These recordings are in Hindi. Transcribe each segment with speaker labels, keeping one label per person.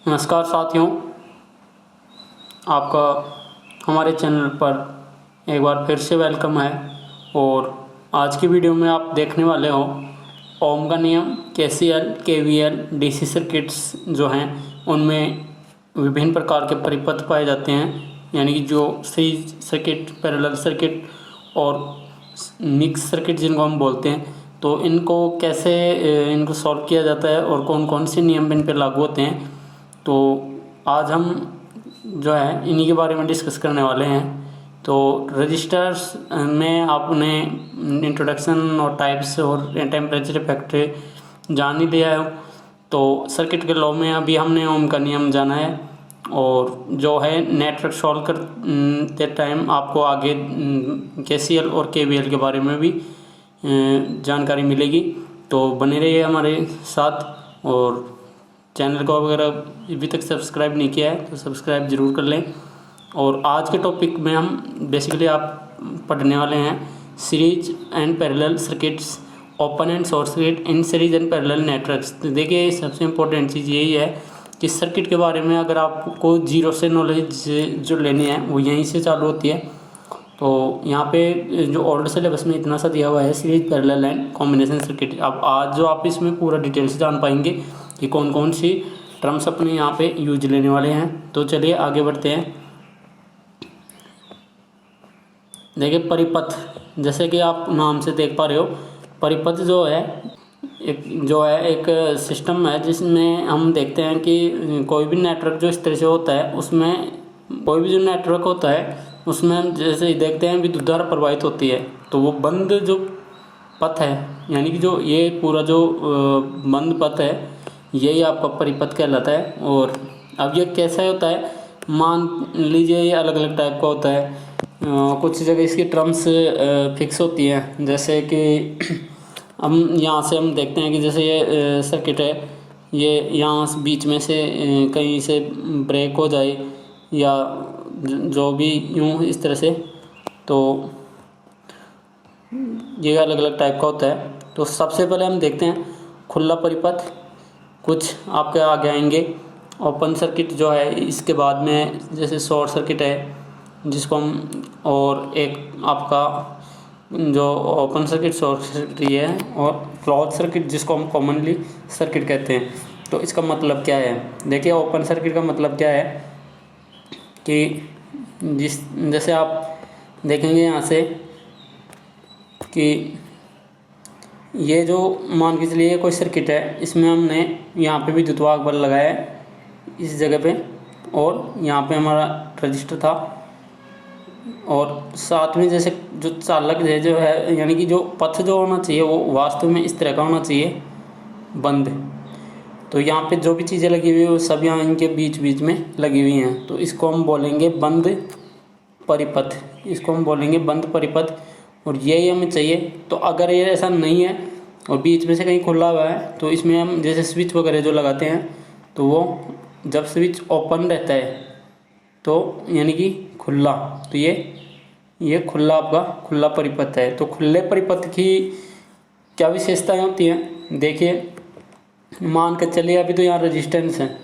Speaker 1: नमस्कार साथियों, आपका हमारे चैनल पर एक बार फिर से वेलकम है। और आज की वीडियो में आप देखने वाले हो ओम का नियम, केसीएल, केवीएल, डीसी सर्किट्स जो हैं उनमें विभिन्न प्रकार के परिपथ पाए जाते हैं, यानी कि जो सीरीज सर्किट, पैरेलल सर्किट और मिक्स सर्किट जिनको हम बोलते हैं। तो इनको कैसे इनको सॉल्व किया जाता है और कौन कौन से नियम इन पर लागू होते हैं, तो आज हम जो है इन्हीं के बारे में डिस्कस करने वाले हैं। तो रजिस्टर्स में आपने इंट्रोडक्शन और टाइप्स और टेम्परेचर इफेक्ट जान ही लिया है। तो सर्किट के लॉ में अभी हमने ओम का नियम जाना है, और जो है नेटवर्क सॉल्व करते टाइम आपको आगे केसीएल और केवीएल के बारे में भी जानकारी मिलेगी। तो बने रहिए हमारे साथ, और चैनल को अगर अभी तक सब्सक्राइब नहीं किया है तो सब्सक्राइब ज़रूर कर लें। और आज के टॉपिक में हम बेसिकली आप पढ़ने वाले हैं series and parallel circuits, open and short circuit in series and parallel networks. तो देखिए, सबसे इम्पोर्टेंट चीज़ यही है कि सर्किट के बारे में अगर आपको जीरो से नॉलेज जो लेनी है वो यहीं से चालू होती है। तो यहाँ पे जो ओल्ड सिलेबस में इतना सा दिया हुआ है series, parallel and combination circuit. अब आज जो आप इसमें पूरा डिटेल से जान पाएंगे कि कौन कौन सी टर्म्स अपने यहाँ पे यूज लेने वाले हैं। तो चलिए आगे बढ़ते हैं। देखिए, परिपथ, जैसे कि आप नाम से देख पा रहे हो, परिपथ जो है एक सिस्टम है जिसमें हम देखते हैं कि कोई भी नेटवर्क जो इस तरह से होता है, उसमें कोई भी जो नेटवर्क होता है उसमें हम जैसे देखते हैं विद्युत धारा प्रवाहित होती है। तो वो बंद जो पथ है, यानी कि जो ये पूरा जो बंद पथ है, यही आपका परिपथ कहलाता है। और अब ये कैसा होता है, मान लीजिए ये अलग अलग टाइप का होता है। कुछ जगह इसकी टर्म्स फिक्स होती हैं, जैसे कि हम यहाँ से हम देखते हैं कि जैसे ये सर्किट है, ये यहाँ बीच में से कहीं से ब्रेक हो जाए या जो भी यूँ इस तरह से, तो ये अलग अलग टाइप का होता है। तो सबसे पहले हम देखते हैं खुला परिपथ, कुछ आपके आगे आएंगे ओपन सर्किट जो है, इसके बाद में जैसे शॉर्ट सर्किट है जिसको हम, और एक आपका जो ओपन सर्किट, शॉर्ट सर्किट ये है, और क्लोज सर्किट जिसको हम कॉमनली सर्किट कहते हैं। तो इसका मतलब क्या है, देखिए ओपन सर्किट का मतलब क्या है कि जैसे आप देखेंगे यहाँ से कि ये जो मान के चलिए कोई सर्किट है, इसमें हमने यहाँ पे भी विद्युत वाहक बल लगाया है इस जगह पे, और यहाँ पे हमारा रजिस्टर था, और साथ में जैसे जो चालक है जो है, यानी कि जो पथ जो होना चाहिए वो वास्तव में इस तरह का होना चाहिए, बंद। तो यहाँ पे जो भी चीज़ें लगी हुई है वो सब यहाँ इनके बीच बीच में लगी हुई हैं। तो इसको हम बोलेंगे बंद परिपथ, इसको हम बोलेंगे बंद परिपथ, और यही हमें चाहिए। तो अगर ये ऐसा नहीं है और बीच में से कहीं खुला हुआ है, तो इसमें हम जैसे स्विच वगैरह जो लगाते हैं, तो वो जब स्विच ओपन रहता है तो यानी कि खुला, तो ये खुला आपका खुला परिपथ है। तो खुले परिपथ की क्या विशेषताएं होती हैं, देखिए मान कर चलिए अभी तो यहाँ रेजिस्टेंस है,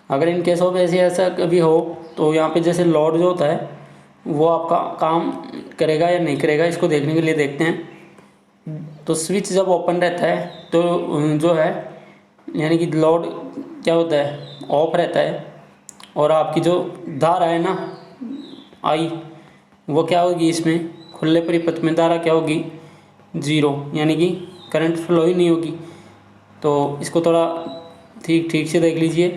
Speaker 1: अगर इन केस ऑफ ऐसा कभी हो तो यहाँ पे जैसे लोड जो होता है वो आपका काम करेगा या नहीं करेगा, इसको देखने के लिए देखते हैं। तो स्विच जब ओपन रहता है तो जो है यानी कि लोड क्या होता है, ऑफ रहता है, और आपकी जो धारा है ना आई, वो क्या होगी, इसमें खुले परिपथ में धारा क्या होगी, ज़ीरो, यानी कि करंट फ्लो ही नहीं होगी। तो इसको थोड़ा ठीक से देख लीजिए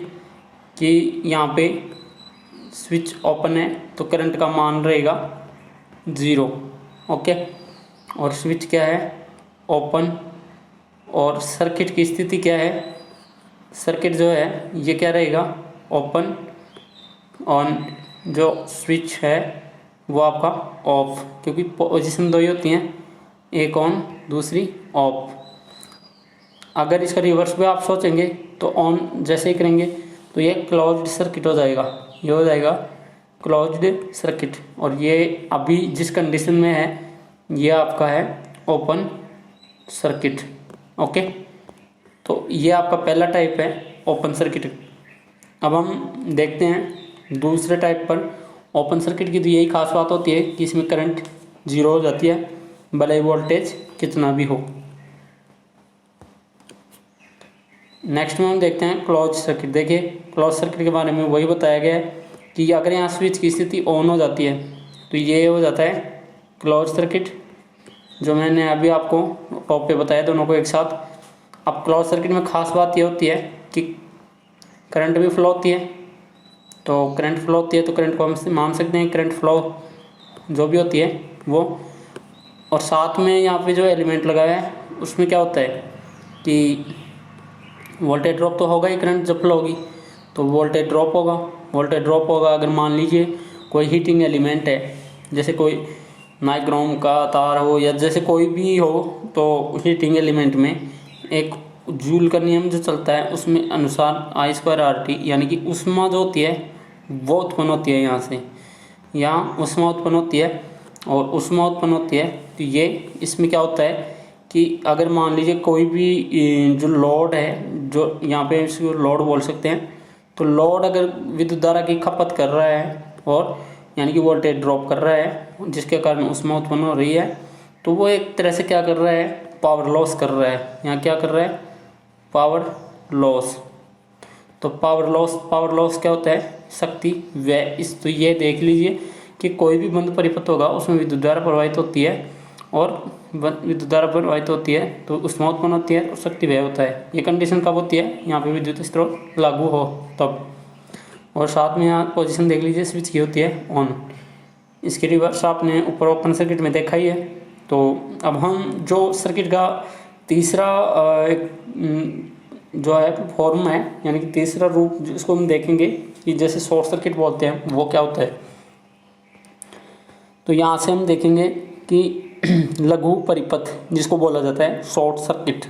Speaker 1: कि यहाँ पे स्विच ओपन है तो करंट का मान रहेगा ज़ीरो, ओके। और स्विच क्या है, ओपन, और सर्किट की स्थिति क्या है, सर्किट जो है ये क्या रहेगा, ओपन, ऑन, जो स्विच है वो आपका ऑफ, क्योंकि पोजीशन दो ही होती हैं, एक ऑन दूसरी ऑफ। अगर इसका रिवर्स भी आप सोचेंगे तो ऑन जैसे ही करेंगे तो ये क्लोज्ड सर्किट हो जाएगा, ये हो जाएगा क्लोज्ड सर्किट। और ये अभी जिस कंडीशन में है ये आपका है ओपन सर्किट, ओके। तो ये आपका पहला टाइप है ओपन सर्किट। अब हम देखते हैं दूसरे टाइप पर ओपन सर्किट की। तो यही खास बात होती है कि इसमें करंट जीरो हो जाती है भले ही वोल्टेज कितना भी हो। नेक्स्ट में हम देखते हैं क्लोज सर्किट। देखिए क्लोज सर्किट के बारे में वही बताया गया है कि अगर यहाँ स्विच की स्थिति ऑन हो जाती है तो ये हो जाता है क्लोज सर्किट, जो मैंने अभी आपको टॉप पे बताया दोनों को एक साथ। अब क्लोज सर्किट में खास बात ये होती है कि करंट भी फ्लो होती है। तो करंट फ्लो होती है तो करंट को हम मान सकते हैं करंट फ्लो जो भी होती है वो। और साथ में यहाँ पे जो एलिमेंट लगाया है उसमें क्या होता है कि वोल्टेज ड्रॉप तो होगा ही, करंट जब फ्लो होगी तो वोल्टेज ड्रॉप होगा। वोल्टेज ड्रॉप होगा अगर मान लीजिए कोई हीटिंग एलिमेंट है, जैसे कोई नाइक्रोम का तार हो या जैसे कोई भी हो, तो हीटिंग एलिमेंट में एक जूल का नियम जो चलता है उसमें अनुसार I²RT यानी कि ऊष्मा जो होती है वो उत्पन्न होती है यहाँ से, यहाँ ऊष्मा उत्पन्न होती है। और ऊष्मा उत्पन्न होती है तो ये इसमें क्या होता है कि अगर मान लीजिए कोई भी जो लोड है, जो यहाँ पे इसको लोड बोल सकते हैं, तो लोड अगर विद्युत धारा की खपत कर रहा है और यानी कि वोल्टेज ड्रॉप कर रहा है जिसके कारण ऊष्मा उत्पन्न हो रही है, तो वो एक तरह से क्या कर रहा है, पावर लॉस कर रहा है। यहाँ क्या कर रहा है, पावर लॉस। तो पावर लॉस क्या होता है, शक्ति व्यय। इस तो ये देख लीजिए कि कोई भी बंद परिपथ होगा उसमें विद्युत धारा प्रवाहित होती है और विद्युत धारा प्रवाहित होती है तो ऊष्मा उत्पन्न होती है और शक्ति व्यय होता है। ये कंडीशन कब होती है, यहाँ पे विद्युत स्रोत लागू हो तब। और साथ में यहाँ पोजीशन देख लीजिए स्विच की होती है ऑन। इसकी रिवर्स आपने ऊपर ओपन सर्किट में देखा ही है। तो अब हम जो सर्किट का तीसरा जो है फॉर्म है यानी कि तीसरा रूप जिसको हम देखेंगे कि जैसे शॉर्ट सर्किट बोलते हैं वो क्या होता है। तो यहाँ से हम देखेंगे कि लघु परिपथ जिसको बोला जाता है शॉर्ट सर्किट।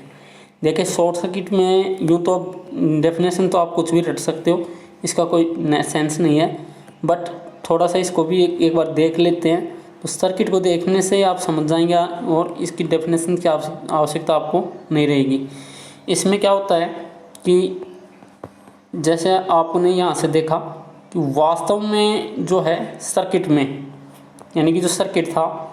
Speaker 1: देखिए शॉर्ट सर्किट में यूँ तो डेफिनेशन तो आप कुछ भी रट सकते हो, इसका कोई सेंस नहीं है, बट थोड़ा सा इसको भी एक बार देख लेते हैं। तो सर्किट को देखने से आप समझ जाएंगे और इसकी डेफिनेशन की आवश्यकता आपको नहीं रहेगी। इसमें क्या होता है कि जैसे आपने यहाँ से देखा कि वास्तव में जो है सर्किट में यानी कि जो सर्किट था,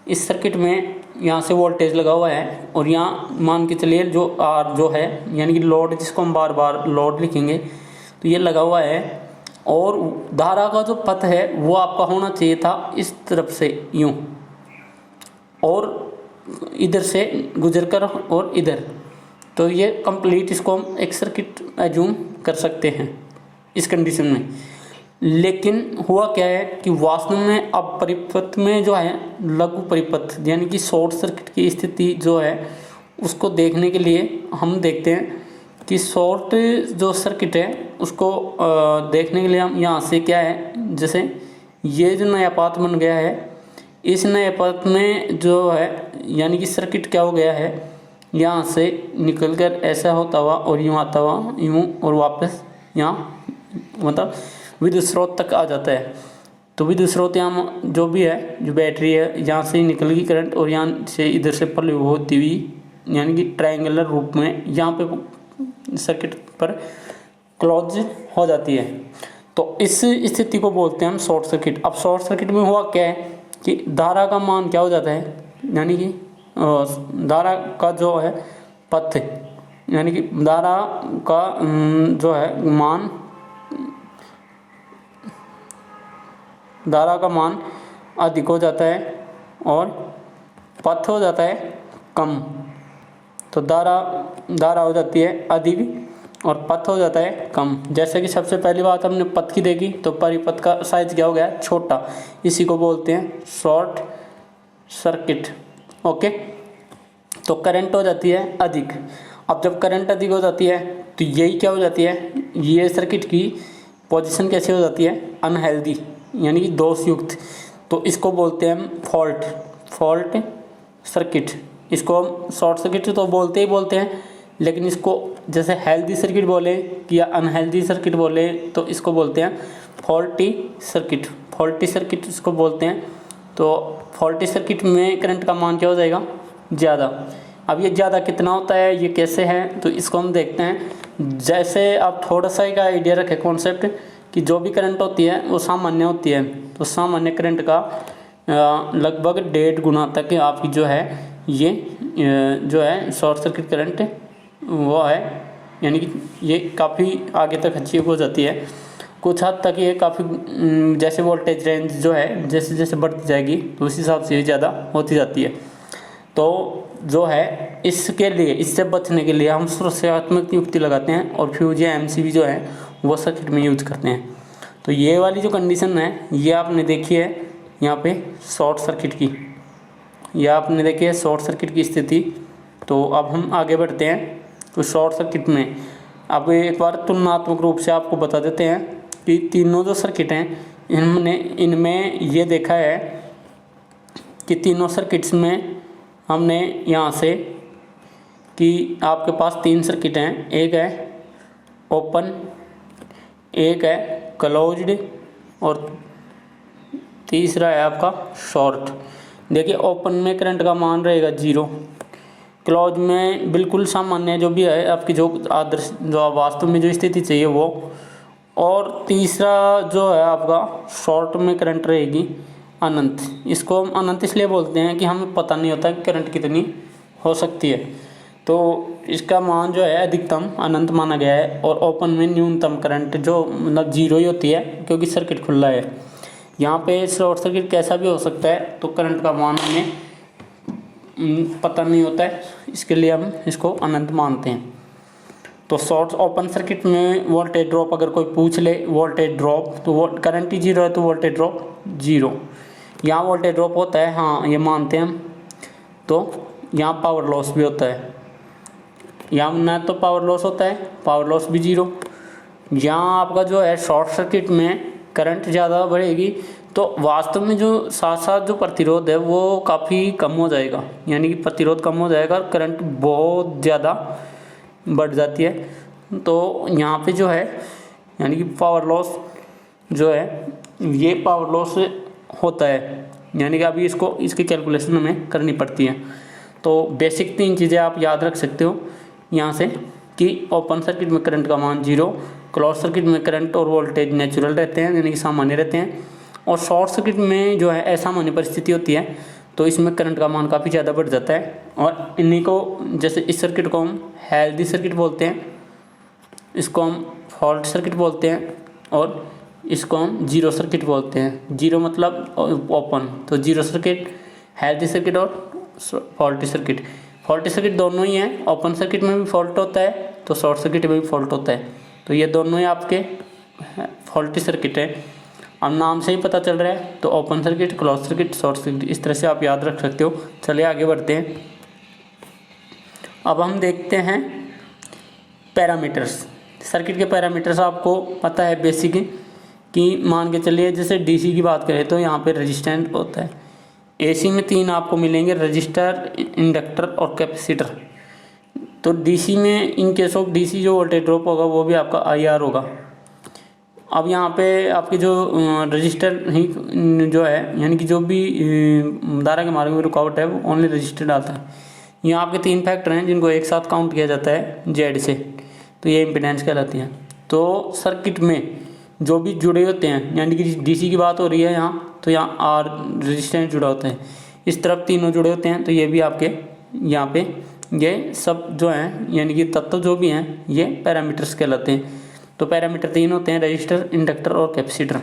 Speaker 1: इस सर्किट में यहाँ से वोल्टेज लगा हुआ है और यहाँ मान के चलिए जो आर जो है यानी कि लोड, जिसको हम बार बार लोड लिखेंगे, तो ये लगा हुआ है। और धारा का जो पथ है वो आपका होना चाहिए था इस तरफ से यूँ, और इधर से गुजरकर और इधर। तो ये कंप्लीट इसको हम एक सर्किट एज्यूम कर सकते हैं इस कंडीशन में। लेकिन हुआ क्या है कि वास्तव में अब परिपथ में जो है लघु परिपथ यानी कि शॉर्ट सर्किट की स्थिति जो है उसको देखने के लिए हम देखते हैं कि शॉर्ट जो सर्किट है उसको देखने के लिए हम यहाँ से क्या है, जैसे ये जो नया पाथ बन गया है, इस नए पाथ में जो है यानी कि सर्किट क्या हो गया है, यहाँ से निकलकर ऐसा होता हुआ और यूँ आता हुआ यूँ और वापस यहाँ मतलब विद्युत स्रोत तक आ जाता है। तो विद्युत स्रोत यहाँ जो भी है, जो बैटरी है, यहाँ से निकल गई करंट और यहाँ से इधर से पल्ले होती हुई यानी कि ट्रायंगुलर रूप में यहाँ पे सर्किट पर क्लोज हो जाती है। तो इस स्थिति को बोलते हैं हम शॉर्ट सर्किट। अब शॉर्ट सर्किट में हुआ क्या है कि धारा का मान क्या हो जाता है, यानी कि धारा का जो है पथ यानी कि धारा का जो है मान, धारा का मान अधिक हो जाता है और पथ हो जाता है कम। तो धारा हो जाती है अधिक और पथ हो जाता है कम। जैसे कि सबसे पहली बात हमने पथ की देखी, तो परिपथ का साइज क्या हो गया, छोटा। इसी को बोलते हैं शॉर्ट सर्किट। ओके, तो करंट हो जाती है अधिक। अब जब करंट अधिक हो जाती है तो यही क्या हो जाती है, ये सर्किट की पोजीशन कैसे हो जाती है, अनहेल्दी यानी कि दोषयुक्त। तो इसको बोलते हैं हम फॉल्ट सर्किट। इसको हम शॉर्ट सर्किट तो बोलते हैं, लेकिन इसको जैसे हेल्दी सर्किट बोले या अनहेल्दी सर्किट बोले तो इसको बोलते हैं फॉल्टी सर्किट इसको बोलते हैं। तो फॉल्टी सर्किट में करंट का मान क्या हो जाएगा, ज़्यादा। अब ये ज़्यादा कितना होता है, ये कैसे है, तो इसको हम देखते हैं। जैसे आप थोड़ा सा एक आइडिया रखें कॉन्सेप्ट कि जो भी करंट होती है वो सामान्य होती है, तो सामान्य करंट का लगभग 1.5 गुना तक आपकी जो है ये जो है शॉर्ट सर्किट करंट वो है, यानी कि ये काफ़ी आगे तक अचीव हो जाती है। कुछ हद तक ये काफ़ी जैसे वोल्टेज रेंज जो है जैसे जैसे बढ़ती जाएगी तो उस हिसाब से ये ज़्यादा होती जाती है। तो जो है इसके लिए, इससे बचने के लिए हम सुरक्षात्मक युक्ति लगाते हैं और फ्यूज या एमसीबी जो है वो सर्किट में यूज करते हैं। तो ये वाली जो कंडीशन है ये आपने देखी है यहाँ पे शॉर्ट सर्किट की, यह आपने देखी है शॉर्ट सर्किट की स्थिति। तो अब हम आगे बढ़ते हैं। तो शॉर्ट सर्किट में अब एक बार तुलनात्मक रूप से आपको बता देते हैं कि तीनों जो सर्किट हैं इनमें ये देखा है कि तीनों सर्किट्स में हमने यहाँ से कि आपके पास 3 सर्किट हैं, एक है ओपन, एक है क्लोज्ड और तीसरा है आपका शॉर्ट। देखिए ओपन में करंट का मान रहेगा 0, क्लोज में बिल्कुल सामान्य जो भी है आपकी जो आदर्श जो वास्तव में जो स्थिति चाहिए वो, और तीसरा जो है आपका शॉर्ट में करंट रहेगी अनंत। इसको हम अनंत इसलिए बोलते हैं कि हमें पता नहीं होता कि करंट कितनी हो सकती है, तो इसका मान जो है अधिकतम अनंत माना गया है। और ओपन में न्यूनतम करंट जो मतलब 0 ही होती है क्योंकि सर्किट खुला है। यहाँ पे शॉर्ट सर्किट कैसा भी हो सकता है, तो करंट का मान हमें पता नहीं होता है, इसके लिए हम इसको अनंत मानते हैं। तो शॉर्ट ओपन सर्किट में वोल्टेज ड्रॉप अगर कोई पूछ ले वोल्टेज ड्रॉप, तो वो करंट ही 0 है तो वोल्टेज ड्रॉप 0। यहाँ वोल्टेज ड्रॉप होता है, हाँ ये मानते हैं हम। तो यहाँ पावर लॉस भी होता है, यहाँ ना तो पावर लॉस होता है, पावर लॉस भी 0। यहाँ आपका जो है शॉर्ट सर्किट में करंट ज़्यादा बढ़ेगी तो वास्तव में जो साथ साथ जो प्रतिरोध है वो काफ़ी कम हो जाएगा, यानी कि प्रतिरोध कम हो जाएगा और करंट बहुत ज़्यादा बढ़ जाती है। तो यहाँ पे जो है यानी कि पावर लॉस जो है ये पावर लॉस होता है, यानी कि अभी इसको इसकी कैलकुलेशन हमें करनी पड़ती है। तो बेसिक 3 चीज़ें आप याद रख सकते हो यहाँ से कि ओपन सर्किट में करंट का मान 0, क्लोज सर्किट में करंट और वोल्टेज नेचुरल रहते हैं यानी कि सामान्य रहते हैं, और शॉर्ट सर्किट में जो है असामान्य परिस्थिति होती है तो इसमें करंट का मान काफ़ी ज़्यादा बढ़ जाता है। और इन्हीं को जैसे इस सर्किट को हम हेल्दी सर्किट बोलते हैं, इसको हम फॉल्ट सर्किट बोलते हैं और इसको हम जीरो सर्किट बोलते हैं। जीरो मतलब ओपन, तो जीरो सर्किट, हेल्दी सर्किट और फॉल्टी सर्किट। फॉल्टी सर्किट दोनों ही हैं, ओपन सर्किट में भी फॉल्ट होता है तो शॉर्ट सर्किट में भी फॉल्ट होता है, तो ये दोनों ही आपके फॉल्टी सर्किट है। अब नाम से ही पता चल रहा है, तो open circuit, close circuit, short circuit, इस तरह से आप याद रख सकते हो। चलिए आगे बढ़ते हैं। अब हम देखते हैं पैरामीटर्स। सर्किट के पैरामीटर्स आपको पता है बेसिक कि मान के चलिए जैसे डीसी की बात करें तो यहाँ पे रेजिस्टेंस होता है। एसी में 3 आपको मिलेंगे, रजिस्टर, इंडक्टर और कैपेसिटर। तो डीसी में इन केस ऑफ डीसी जो वोल्टेज ड्रॉप होगा वो भी आपका आईआर होगा। अब यहाँ पे आपके जो रजिस्टर ही जो है यानी कि जो भी धारा के मार्ग में रुकावट है वो ओनली रजिस्टर डालता है। यहाँ आपके 3 फैक्टर हैं जिनको एक साथ काउंट किया जाता है जेड से, तो ये इम्पीडेंस कहलाती है। तो सर्किट में जो भी जुड़े होते हैं यानी कि डीसी की बात हो रही है यहाँ, तो यहाँ आर रजिस्टेंस जुड़ा होता है, इस तरफ तीनों जुड़े होते हैं, तो ये भी आपके यहाँ पे ये सब जो हैं यानी कि तत्व जो भी हैं ये पैरामीटर्स कहलाते हैं। तो पैरामीटर 3 होते हैं, रजिस्टर, इंडक्टर और कैपेसिटर।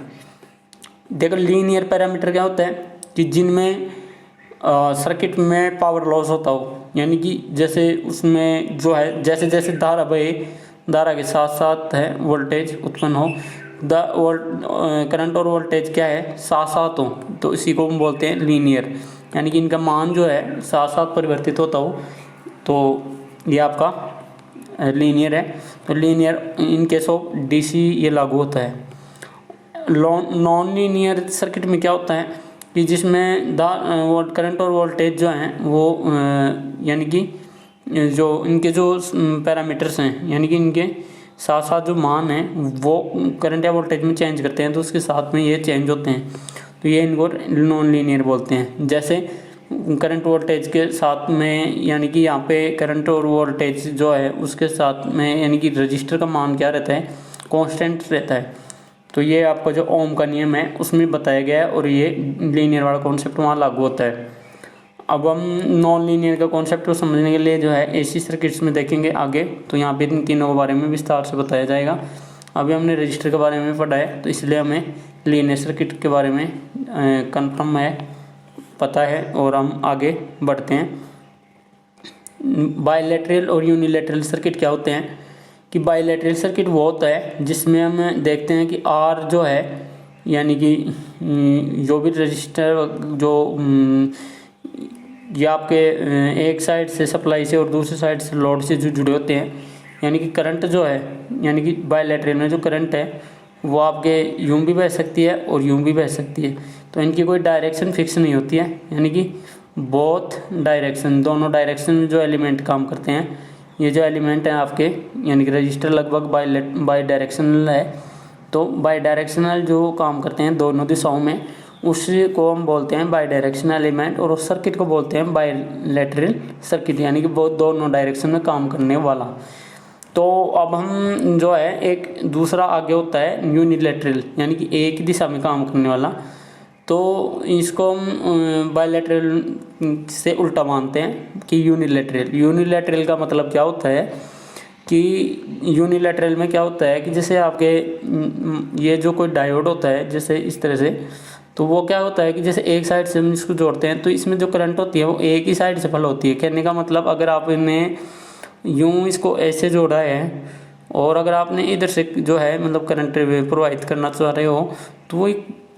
Speaker 1: देखो लीनियर पैरामीटर क्या होता है कि जिनमें सर्किट में पावर लॉस होता हो, यानी कि जैसे उसमें जो है जैसे जैसे धारा बहे, धारा के साथ साथ है वोल्टेज उत्पन्न हो, करंट और वोल्टेज क्या है साथ साथ हो, तो इसी को हम बोलते हैं लीनियर, यानी कि इनका मान जो है साथ साथ परिवर्तित होता हो, तो ये आपका लीनियर है। तो linear in case of DC ये लागू होता है। नॉन लीनियर सर्किट में क्या होता है कि जिसमें करंट और वोल्टेज जो हैं वो यानी कि जो इनके जो पैरामीटर्स हैं यानी कि इनके साथ साथ जो मान हैं वो करंट या वोल्टेज में चेंज करते हैं, तो उसके साथ में ये चेंज होते हैं, तो ये इनको नॉन लीनियर बोलते हैं। जैसे करंट वोल्टेज के साथ में, यानी कि यहाँ पे करंट और वोल्टेज जो है उसके साथ में, यानी कि रजिस्टर का मान क्या रहता है, कांस्टेंट रहता है। तो ये आपका जो ओम का नियम है उसमें बताया गया है, और ये लीनियर वाला कॉन्सेप्ट वहाँ लागू होता है। अब हम नॉन लीनियर का कॉन्सेप्ट को समझने के लिए जो है एसी सर्किट्स में देखेंगे आगे, तो यहाँ पे इन तीनों के बारे में विस्तार से बताया जाएगा। अभी हमने रजिस्टर के बारे में पढ़ा है, तो इसलिए हमें लीनियर सर्किट के बारे में कंफर्म है, पता है, और हम आगे बढ़ते हैं। बायलैटरल और यूनिलैटरल सर्किट क्या होते हैं कि बायलैटरल सर्किट वो होता है जिसमें हम देखते हैं कि आर जो है, यानी कि जो भी रजिस्टर जो ये आपके एक साइड से सप्लाई से और दूसरी साइड से लोड से जो जुड़े होते हैं, यानी कि करंट जो है, यानी कि बायलैटरल में जो करंट है वो आपके यूं भी बह सकती है और यूं भी बह सकती है। तो इनकी कोई डायरेक्शन फिक्स नहीं होती है, यानी कि बोथ डायरेक्शन, दोनों डायरेक्शन में जो एलिमेंट काम करते हैं, ये जो एलिमेंट हैं आपके, यानी कि रजिस्टर लगभग बाई डायरेक्शनल है। तो बाई डायरेक्शनल जो काम करते हैं दोनों दिशाओं में, उसको हम बोलते हैं बाई डायरेक्शनल एलिमेंट, और उस सर्किट को बोलते हैं बायलैटरल सर्किट, यानी कि बहुत दोनों डायरेक्शन में काम करने वाला। तो अब हम जो है एक दूसरा आगे होता है यूनिलैटरल, यानी कि एक दिशा में काम करने वाला। तो इसको हम बायलैटरल से उल्टा मानते हैं कि यूनिलैटरल। यूनिलैटरल का मतलब क्या होता है कि यूनिलैटरल में क्या होता है कि जैसे आपके ये जो कोई डायोड होता है जैसे इस तरह से, तो वो क्या होता है कि जैसे एक साइड से हम इसको जोड़ते हैं तो इसमें जो करंट होती है वो एक ही साइड से फल होती है। कहने का मतलब अगर आप इन्हें यूं इसको ऐसे जोड़ा है और अगर आपने इधर से जो है मतलब करंट प्रवाहित करना चाह रहे हो, तो वो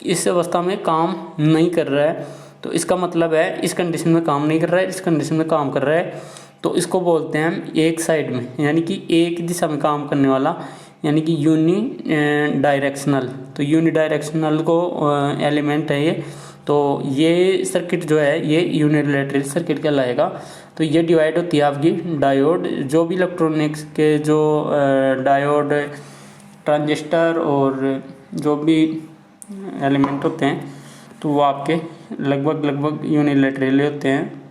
Speaker 1: इस अवस्था में काम नहीं कर रहा है। तो इसका मतलब है इस कंडीशन में काम नहीं कर रहा है, इस कंडीशन में काम कर रहा है। तो इसको बोलते हैं हम एक साइड में, यानी कि एक दिशा में काम करने वाला, यानी कि यूनी डायरेक्शनल। तो यूनी डायरेक्शनल को एलिमेंट है ये। तो ये सर्किट जो है ये यूनिलैटरल सर्किट कहलाएगा। तो ये डिवाइड होती है आपकी डायोड, जो भी इलेक्ट्रॉनिक्स के जो डायोड, ट्रांजिस्टर और जो भी एलिमेंट होते हैं, तो वो आपके लगभग यूनिलैटरल होते हैं।